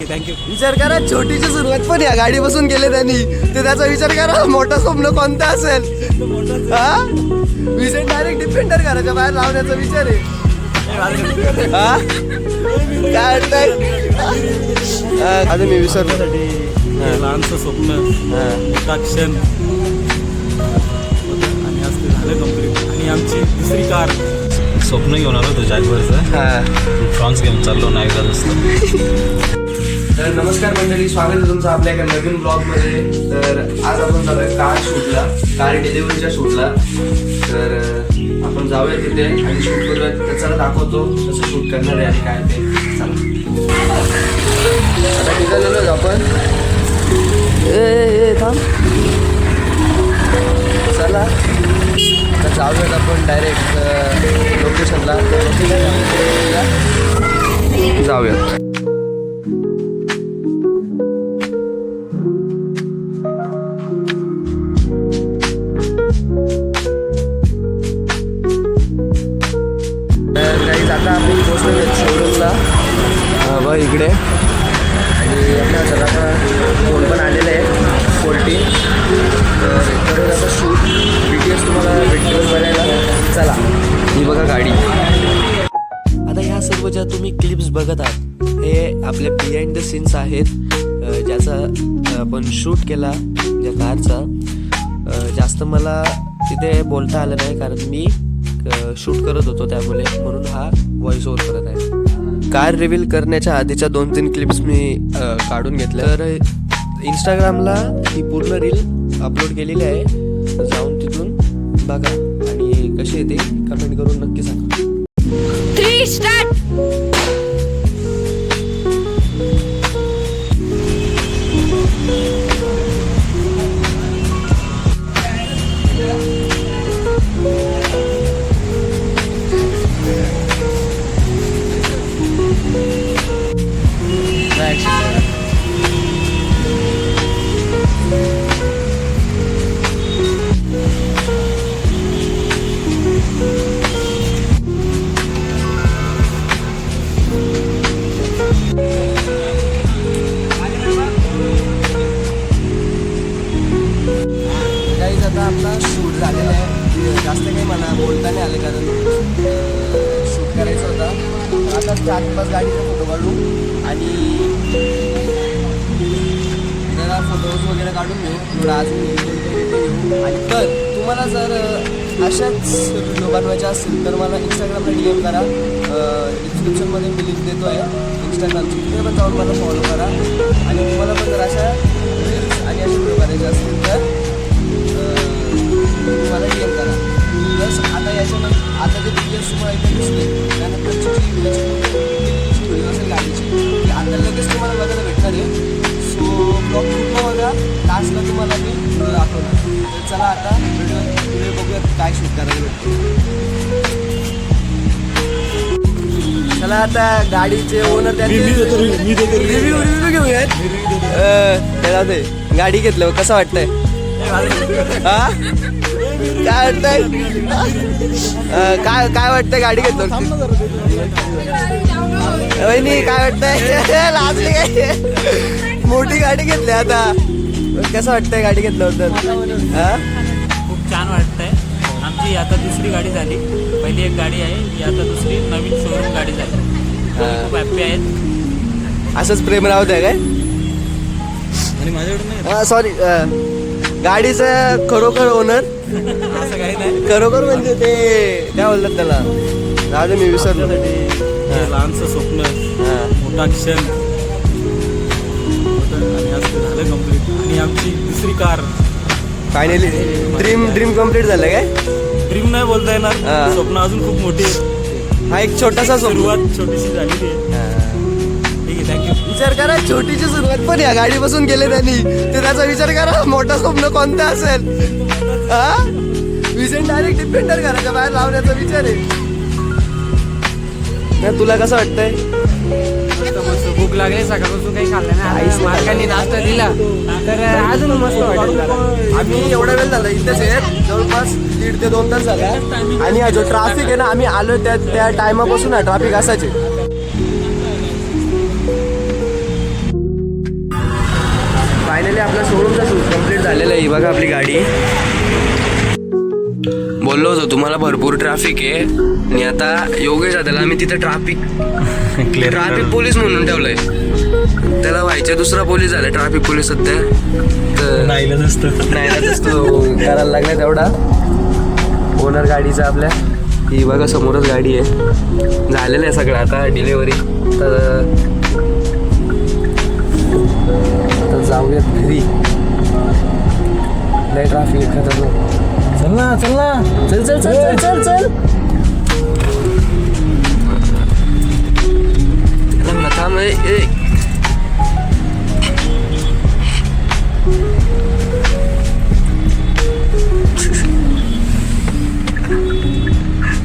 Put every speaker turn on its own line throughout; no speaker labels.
Thank you.
विचार करा, छोटीची सुरुवात पण या गाडी बसून केले त्यांनी. ते त्याचा विचार करा मोठं स्वप्न कोणतं असेल. हा विजय डायरेक्ट डिफेंडर करायच्या बाहेर लावण्याचा विचार आहे. हा काय वाटतंय? आता मी विसरलो.
लहानचं स्वप्न, मोठा क्षण आणि आज ते झालं कम्प्लीट. आणि आमची दुसरी कार.
स्वप्न घेऊन आलो होतो जॅगवरचं. फ्रॉन्स घेऊन चाललो ना एकदा असतं.
तर नमस्कार मंडळी, स्वागत आहे तुमचं आपल्या एका नवीन ब्लॉगमध्ये. तर आज आपण चालू कार शूटला, कार डिलिव्हरीच्या शूटला. तर आपण जाऊया तिथे आणि शूट करूया. तर चला दाखवतो कसं शूट करणार आहे आणि काय ते. चला आता निघालेलो आपण. थांब, चला आता जाऊयात आपण डायरेक्ट लोकेशनला. जाऊयात. आता आपण पोहोचलो शोरूमला बघ इकडे. आणि आपल्या घराचा फोन पण आलेला आहे 14. तर इकडे आता शूट BTS तुम्हाला भेटून बघायला. चला ही बघा गाडी. आता ह्या सर्व ज्या तुम्ही क्लिप्स बघत आहात हे आपले बिहाइंड द सीन्स आहेत, ज्याचा आपण शूट केला ज्या कारचा. जास्त मला तिथे बोलता आलं नाही कारण मी शूट करत होतो, त्यामुळे म्हणून हा व्हॉइस ओव्हर करत आहे. कार रिव्हील करण्याच्या आधीच्या 2-3 क्लिप्स मी काढून घेतल्या. तर इंस्टाग्रामला ही पूर्ण रील अपलोड केलेली आहे. जाऊन तिथून बघा आणि कशी येते कमेंट करून नक्की सांगा.
3 स्टार्ट.
आता आपला शूट झालेला आहे. जास्त काही मला बोलता नाही आले कारण शूट करायचं होतं. आता 4-5 गाडीचा फोटो काढू आणि जरा फोटोज वगैरे काढून घेऊ. थोडं अजून घेऊ. आणि तर तुम्हाला जर अशाच व्हिडिओ बनवायचे असतील तर मला इंस्टाग्रामला DM करा. डिस्क्रिप्शनमध्ये मी लिंक देतो आहे इंस्टाग्रामची. तिथे पण जाऊन मला फॉलो करा. आणि तुम्हाला पण जर अशा रील्स आणि असे व्हिडिओ करायचे असतील तर मला DM करा. प्लस आता याच्यानंतर आता जे डिटेल्स तुम्हाला इथे दिसले त्यानंतरची जी व्हिडिओ असेल गाडीची ती आता लगेच तुम्हाला बघायला भेटणार आहे. सो ब्लॉग पूर्ण बघा, लास्टला तुम्हाला मी व्हिडिओ दाखवणार. तर चला आता व्हिडिओ बघूया काय शूट करायला भेटतो. चला आता गाडीचे ओनर त्यांचे रिव्ह्यू घेऊयात. त्याला ते गाडी घेतलं कसं वाटतंय? हा काय वाटतंय? काय वाटतंय गाडी घेतलं? वहिनी काय वाटतंय? लाजली काय? मोठी गाडी घेतली आता. कसं वाटतंय गाडी घेतलं होतं? हा
खूप छान वाटतंय. आमची आता दुसरी गाडी झाली. पहिली एक गाडी आहे, ही आता दुसरी नवीन शोरूम गाडी झाली. खूप हॅप्पी आहेत.
असंच प्रेम राहत आहे काय?
आणि माझ्याकडे नाही
सॉरी, गाडीचं खरोखर ओनर
असं काही नाही.
खरोखर म्हणजे ते काय बोलतात त्याला, राहू मी विसरलो.
लहानचं स्वप्न, मोठा क्षण आणि आज ते झालं कम्प्लीट. आणि आमची दुसरी कार.
फायनली ड्रीम कम्प्लीट झालं काय?
ड्रीम नाही बोलता येणार, स्वप्न अजून खूप मोठी आहे.
हा एक छोटासा
सुरुवात छोटीशी झालेली आहे. ठीक आहे, थँक्यू.
विचार करा, छोटीची सुरुवात पण या गाडी बसून केले त्यांनी. ते त्याचा विचार करा मोठं स्वप्न कोणतं असेल. हा विजय डायरेक्ट डिफेंडर करायच्या बाहेर लावण्याचा विचार आहे. तुला कसं वाटतंय?
भूक लागली, सकाळपासून काही खाल्लं नाही. मालकांनी नाश्ता दिला तर अजून मस्त वाटेल.
आम्ही एवढा वेळ झाला इथेच आहे, जवळपास 1.5 ते 2 तास झाला. आणि हा जो ट्रॅफिक आहे ना, आम्ही आलो त्या टायमापासून ट्रॅफिक असायचे. फायनली आपला शोरूमचा शूट कंप्लीट झालेला आहे. बघा आपली गाडी. बोललो होतो तुम्हाला भरपूर ट्रॅफिक आहे आणि आता योगेश दादाला आम्ही तिथे ट्रॅफिक पोलीस म्हणून ठेवलंय. त्याला व्हायचं दुसरा पोलीस झाला ट्रॅफिक पोलीस सध्या. तर नाही करायला लागला तेवढा. ओनर गाडीचा आपल्या ही बघा समोरच गाडी आहे. झालेलं आहे सगळं आता डिलेवरी. तर जाऊयात घरी. लय ट्रॅफिक खतरनाक. चल ना चल चल चल चल चल चल. थांब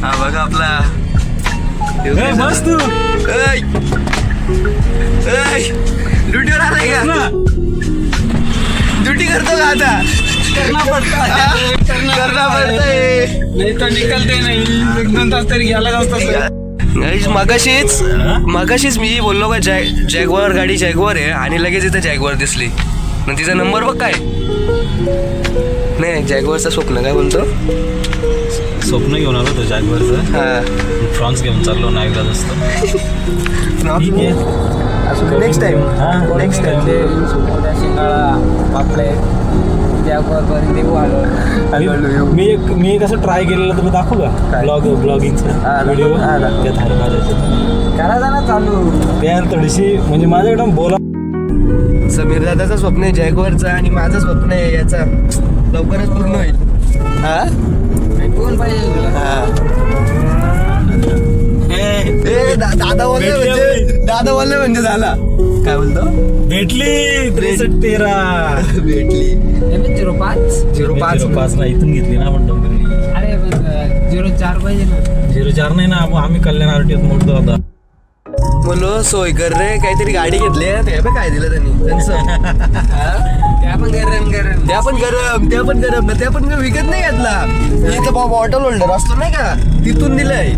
हा बघा आपला
मस्त
ड्युटीवर आलाय का? ड्युटी करतो का आता? करना पडतंय
नाही तर निकलते नाही. 1-2 तास तरी घ्यायला असतात.
मगाशीच मी बोललो का जॅगवार गाडी जॅगवार आहे आणि लगेच इथं जॅगवार दिसली. मग तिचा नंबर बघ काय नाही. जॅगवारचं स्वप्न काय बोलतो?
स्वप्न घेऊन आलो तो जॅगवरचं.
हा
फ्रॉन्स घेऊन चाललो नायगराज असतो.
नेक्स्ट टाइम
शिंगाळा पापडे
मी एक असं ट्राय केलेलं तुम्ही दाखवू का? ब्लॉगिंगचा व्हिडिओ त्यात
करायचा ना चालू.
त्या थोडीशी म्हणजे माझ्याकडे बोला.
समीर दादाचं स्वप्न आहे जॅगवारचं आणि माझं स्वप्न आहे याचा लवकरच पूर्ण होईल. हा
कोण पाहिजे
दादा बोलले म्हणजे झाला. काय बोलतो?
भेटली 6313
भेटली
05
ना इथून घेतली ना आपण डोंबिवली.
अरे 04 पाहिजे ना.
04 नाही ना आम्ही कल्याण आरटीओत मोडतो आता.
बोलो सोय कर रे काहीतरी गाडी घेतली ते काय दिलं त्यांनी त्यांचं.
त्या पण गरम
त्या पण विकत नाही घेतला. इथं बॉटल होल्डर असतो नाही का तिथून दिलंय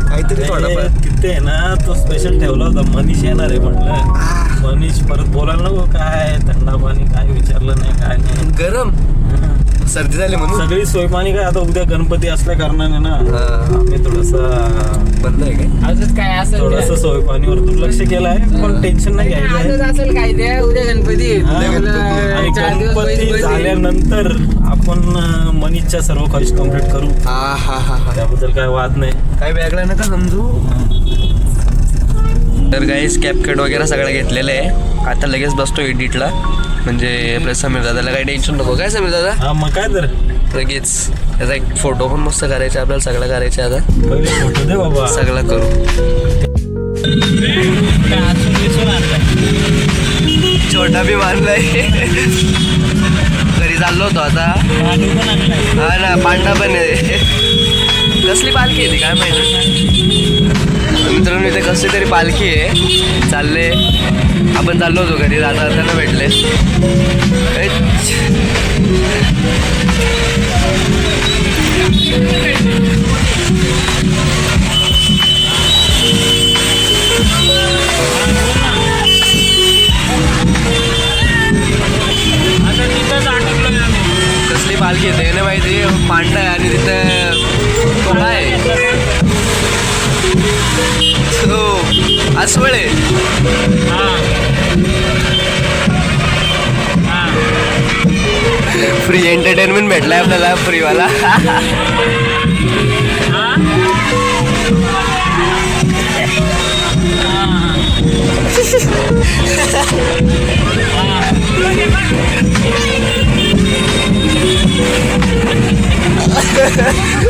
काहीतरी थोडंफार.
तिथे आहे ना तो स्पेशल ठेवला होता. मनीष येणार आहे म्हटलं. मनीष परत बोलायला नको काय थंडा पाणी काय विचारलं नाही काय नाही.
गरम सर्दी झाली म्हणून
सगळी सोय पाणी काय आता उद्या गणपती असल्या कारणाने ना आम्ही थोडंसं
बंद आहे काय
आजच काय असेल
थोडंसं सोय पाणीवर दुर्लक्ष केलं आहे. पण टेन्शन नाही घ्यायचं
आजच
आहे.
असेल काय ते उद्या गणपती
आणि गणपती झाल्यानंतर आपण मनीषच्या सर्व ख्वाहिश कम्प्लीट करू.
हा
त्याबद्दल काय वाद नाही.
काय वेगळं नका समजू. तर गाईस कॅपकट वगैरे सगळं घेतलेलं आहे. आता लगेच बसतो एडिटला. म्हणजे आपल्या समीर दादाला काही टेन्शन नको. काय समीर दादा?
हा मग काय तर
लगेच त्याचा एक फोटो पण मस्त करायचा आपल्याला. सगळं करायचं आता.
पहिले फोटो दे बाबा.
सगळं करू. छोटा बी मारलाय. घरी चाललो होतो आता. हा ना पांडा पण आहे. कसली पालखी आहे ती काय माहिती. मित्रांनो इथे कसली तरी पालखी आहे. चालले आपण चाललो होतो घरी. जाता त्यांना भेटले. कसली पालखी येते ना माहिती. पांढरा आहे आणि तिथं कोळा आहे. हो अस्वळे. फ्री एंटरटेनमेंट भेटलाय आपल्याला फ्रीवाला.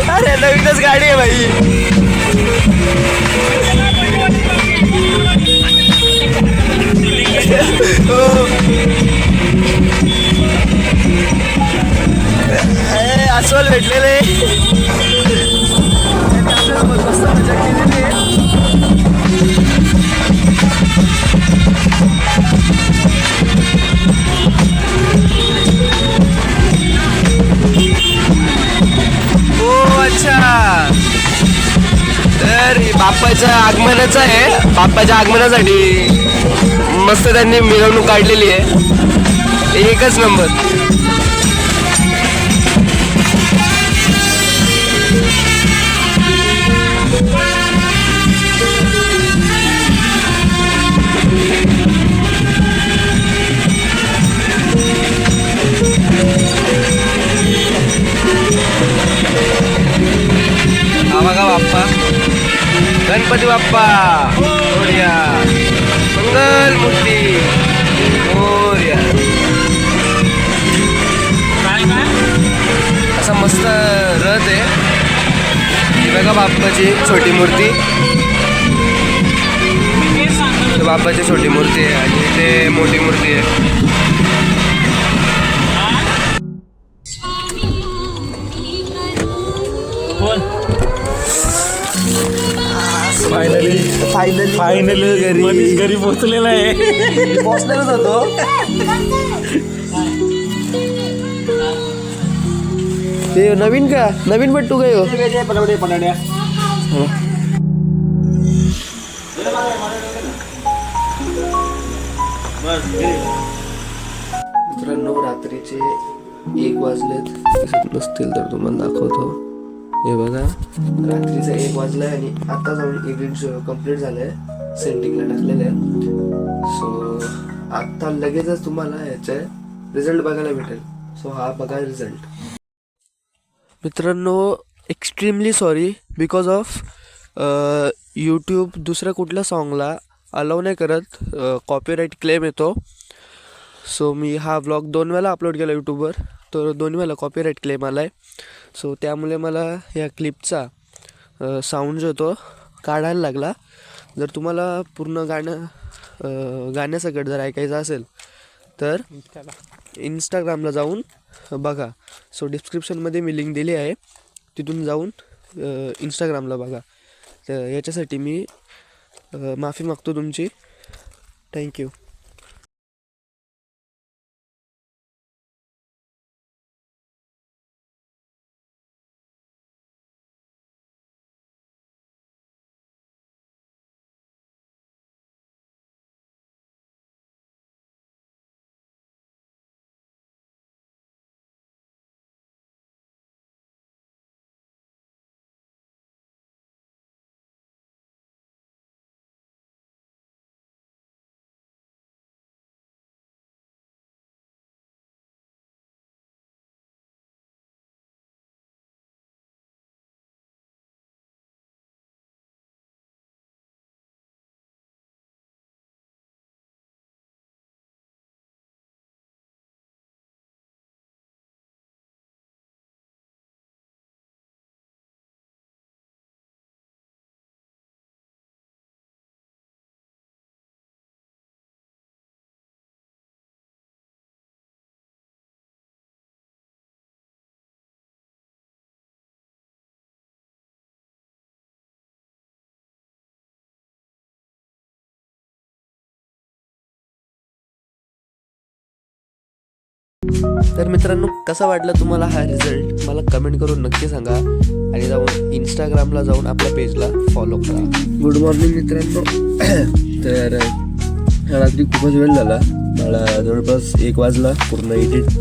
अरे नवीनच गाडी आहे भाई. अस्वल भेटलेले. मस्त मजा केलेली आहे. अच्छा तर बाप्पाच्या आगमनाचं आहे. बाप्पाच्या आगमनासाठी मस्त त्यांनी मिरवणूक काढलेली आहे. एकच नंबर. हा बघा बाप्पा, गणपती बाप्पा मोरया, मंगल मूर्ती मोरया. असा मस्त रथ आहे. ही बघा बाप्पाची छोटी मूर्ती, बाप्पाची छोटी मूर्ती आहे आणि इथे मोठी मूर्ती आहे.
फायनली घरी पोहोचलेला आहे.
पोहोचलेलाच होतो. ते नवीन का नवीन भेटतो काय हो? मित्रांनो रात्रीचे 1 वाजलेत. दिसत नसतील तर तुम्हाला दाखवतो. हे बघा रात्रीचा 1 वाजलाय आणि आता जाऊन एडिट कम्प्लीट झालंय, सेटिंगला टाकलेलं आहे. सो आता लगेचच तुम्हाला याचे रिझल्ट बघायला भेटेल. सो हा बघा रिझल्ट. मित्रांनो extremely sorry, because of YouTube दुसऱ्या कुठल्या सॉन्गला अलाव नाही करत, कॉपीराईट क्लेम येतो. सो मी हा व्लॉग 2 वेळा अपलोड केला यूट्यूबवर, तर 2 वेळा कॉपीराईट क्लेम आला आहे. सो त्यामुळे मला या क्लिपचा साऊंड जो तो काढायला लागला. जर तुम्हाला पूर्ण गाण्यासकट जर ऐकायचं असेल तर इंस्टाग्रामला जाऊन बघा. सो डिस्क्रिप्शनमध्ये मी लिंक दिली आहे, तिथून जाऊन इंस्टाग्रामला बघा. तर याच्यासाठी मी माफी मागतो तुमची. थँक्यू. तर मित्रांनो कसा वाटला तुम्हाला हा रिझल्ट मला कमेंट करून नक्की सांगा आणि जाऊन इंस्टाग्रामला जाऊन आपल्या पेजला फॉलो करा. गुड मॉर्निंग मित्रांनो. तर रात्री खूपच वेळ झाला, मला जवळपास 1 वाजला पूर्ण एडिट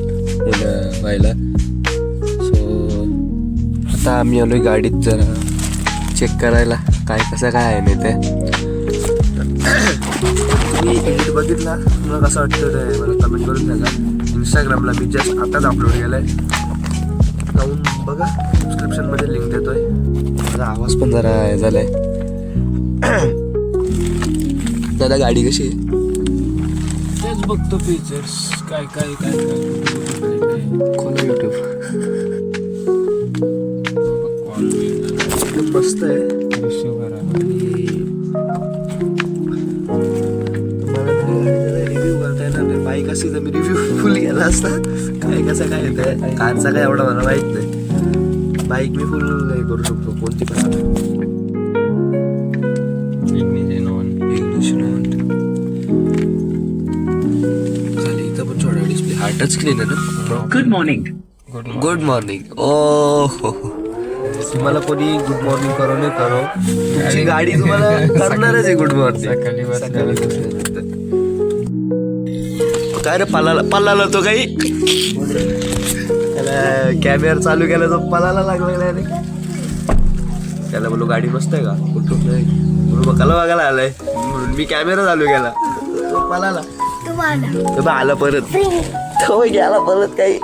व्हायला. सो आता आम्ही आलोय गाडीत जरा चेक करायला काय कसं काय आहे नाही ते. तुम्ही एडिट बघितला तुम्हाला कसं वाटतं ते मला कमेंट करून सांगा. इंस्टाग्रामला मी जस्ट आताच अपलोड केलं आहे, जाऊन बघा. डिस्क्रिप्शनमध्ये लिंक देतोय. माझा आवाज पण जरा हे झाला आहे. दादा गाडी कशी आहे?
तेच बघतो फीचर्स काय काय काय काय
खोला यूट्यूब. मस्त आहे.
रिसिव्ह करा.
रिव्ह्यू करता येणार नाही. बाईक अशी तर मी रिव्ह्यू फुल केला असता. काय कसं काय येत आहे कारचा काय एवढा मला माहीत नाही. बाईक मी फुल हे करू शकतो कोणती पण. खाली इथं पण छोटा डिस्प्ले. हा टच स्क्रीन आहे ना.
Good morning.
Good morning. ओ हो, तुम्हाला कोणी गुड मॉर्निंग करो नाही करो, तुमची गाडी तुम्हाला करणारच आहे गुड मॉर्निंग. काय रे पल्लाला तो काही त्याला कॅमेरा चालू केला तो पलाला लागला रे. त्याला बोलू गाडी मस्त आहे का कुठून नाही बोलू कला बघायला आलाय म्हणून मी कॅमेरा चालू केला तो पलाला तो बा आला परत तो गेला परत काही.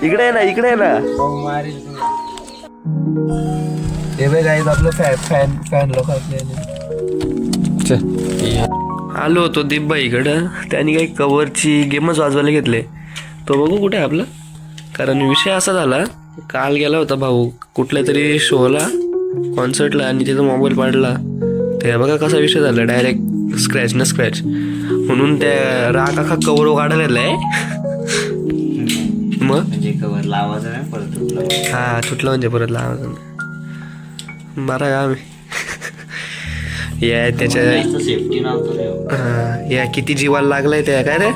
इकडे आहे ना हे बघ गाईज आपलं फॅन लोक आलो होतो दिब्बा इकडं त्यांनी काही कव्हरची गेमच वाजवायला घेतले. तो बघू कुठे आहे आपलं. कारण विषय असा झाला काल गेला होता भाऊ कुठल्या तरी शोला कॉन्सर्टला आणि तिथं मोबाईल पाडला. ते बघा कसा विषय झाला डायरेक्ट स्क्रॅच न स्क्रॅच म्हणून त्या राग अख्खा कवर काढायला आहे. मग
म्हणजे कवर लावायचं नाही परत
हा तुटलं म्हणजे परत लावायचं बरा का आम्ही या त्याच्या
सेफ्टी नव्हतं
या किती जीवाला लागलाय त्या काय रे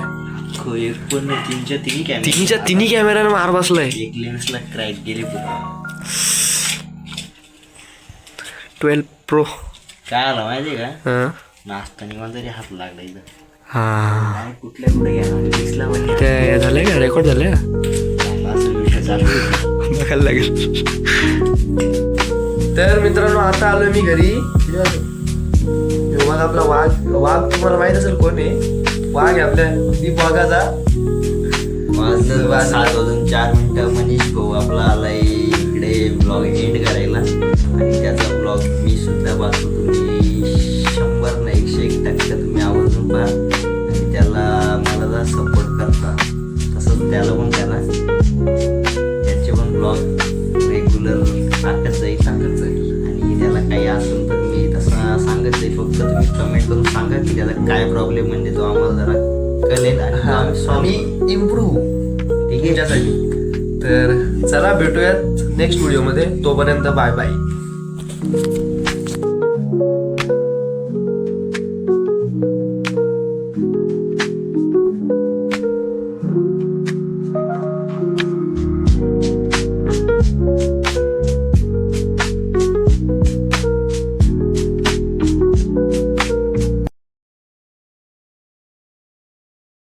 एक पूर्ण
तिन्हीच्या तिन्ही कॅमेऱ्याने मार बसलाय.
एक लेन्सला क्रॅक गेली पुरा
12 Pro
काय आलं माहिती का
हा
नाचताना मला तरी हात लागला इथं
हा
कुठल्या कुठे गेला दिसला म्हणजे
त्या झालंय का रेकॉर्ड झालंय
असं विषय चालू
बघायला लागेल. तर मित्रांनो आता आलोय मी घरी. मग आपला वाघ तुम्हाला माहित असेल कोण आहे. वाघ आहे आपल्या दीप वाघाचा.
7:04 मनीष भाऊ आपला आलाय इकडे ब्लॉग एंड करायला आणि त्याचा ब्लॉग मी सुद्धा पाहतो. तुम्ही 100 नाही 101% तुम्ही आवर्जून पहा आणि त्याला मला जर सपोर्ट करता तसंच त्याला पण करा. त्याचे पण ब्लॉग रेग्युलर टाकत जाईल आणि त्याला काही असेल तर मी तसा सांगत जाईल. फक्त तुम्ही कमेंट करून सांगा की त्याला काय प्रॉब्लेम म्हणजे तो आम्हाला जरा कळेल आणि
आम्ही इम्प्रूव्ह
ठीक आहे
त्यासाठी. तर चला भेटूयात नेक्स्ट व्हिडिओमध्ये. तोपर्यंत बाय बाय.